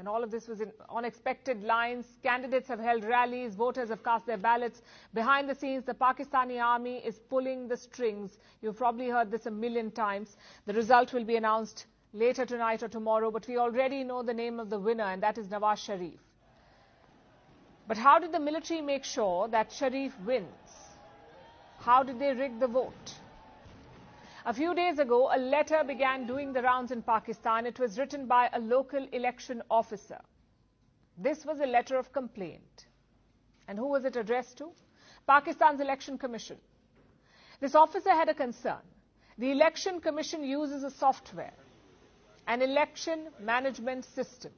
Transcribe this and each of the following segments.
And all of this was in unexpected lines. Candidates have held rallies. Voters have cast their ballots. Behind the scenes, the Pakistani army is pulling the strings. You've probably heard this a million times. The result will be announced later tonight or tomorrow. But we already know the name of the winner, and that is Nawaz Sharif. But how did the military make sure that Sharif wins? How did they rig the vote? A few days ago, a letter began doing the rounds in Pakistan. It was written by a local election officer. This was a letter of complaint. And who was it addressed to? Pakistan's Election Commission. This officer had a concern. The Election Commission uses a software, an election management system.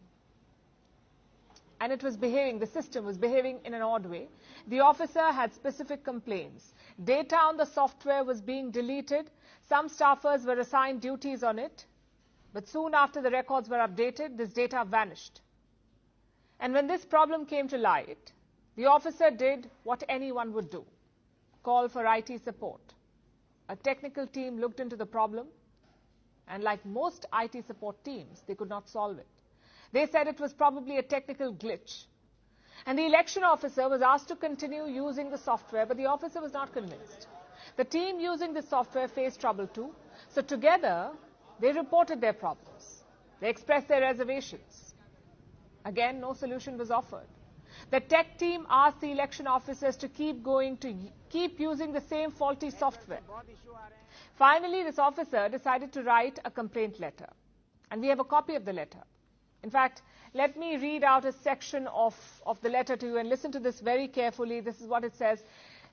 And the system was behaving in an odd way. The officer had specific complaints. Data on the software was being deleted. Some staffers were assigned duties on it. But soon after the records were updated, this data vanished. And when this problem came to light, the officer did what anyone would do: call for IT support. A technical team looked into the problem, and like most IT support teams, they could not solve it. They said it was probably a technical glitch. And the election officer was asked to continue using the software, but the officer was not convinced. The team using the software faced trouble too. So together, they reported their problems. They expressed their reservations. Again, no solution was offered. The tech team asked the election officers to keep using the same faulty software. Finally, this officer decided to write a complaint letter. And we have a copy of the letter. In fact, let me read out a section of the letter to you and listen to this very carefully. This is what it says.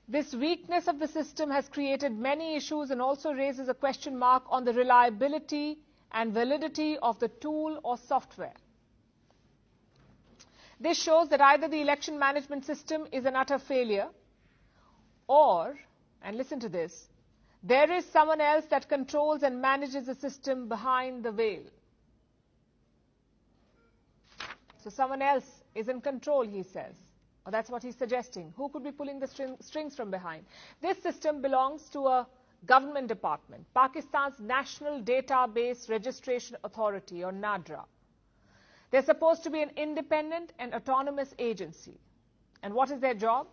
This weakness of the system has created many issues and also raises a question mark on the reliability and validity of the tool or software. This shows that either the election management system is an utter failure or, and listen to this, there is someone else that controls and manages the system behind the veil. So someone else is in control, he says. Or that's what he's suggesting. Who could be pulling the strings from behind? This system belongs to a government department, Pakistan's National Database Registration Authority, or NADRA. They're supposed to be an independent and autonomous agency. And what is their job?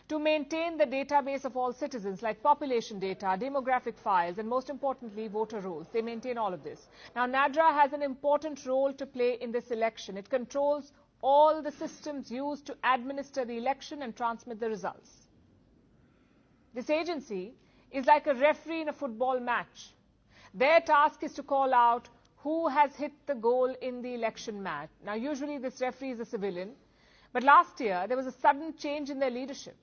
To maintain the database of all citizens, like population data, demographic files, and most importantly, voter rolls. They maintain all of this. Now, NADRA has an important role to play in this election. It controls all the systems used to administer the election and transmit the results. This agency is like a referee in a football match. Their task is to call out who has hit the goal in the election match. Now, usually this referee is a civilian, but last year there was a sudden change in their leadership.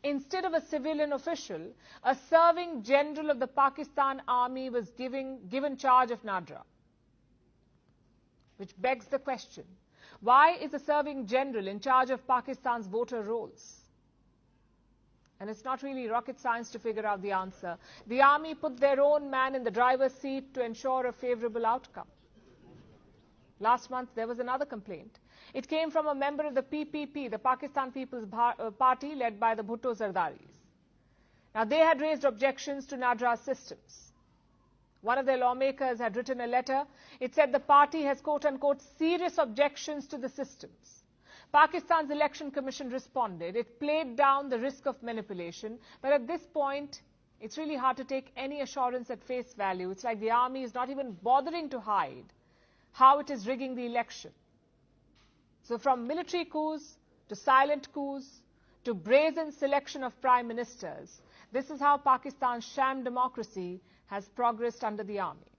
Instead of a civilian official, a serving general of the Pakistan Army was given charge of NADRA. Which begs the question, why is a serving general in charge of Pakistan's voter rolls? And it's not really rocket science to figure out the answer. The army put their own man in the driver's seat to ensure a favorable outcome. Last month, there was another complaint. It came from a member of the PPP, the Pakistan People's Party, led by the Bhutto Zardaris. Now, they had raised objections to NADRA's systems. One of their lawmakers had written a letter. It said the party has, quote-unquote, serious objections to the systems. Pakistan's Election Commission responded. It played down the risk of manipulation. But at this point, it's really hard to take any assurance at face value. It's like the army is not even bothering to hide how it is rigging the election. So from military coups to silent coups to brazen selection of prime ministers, this is how Pakistan's sham democracy has progressed under the army.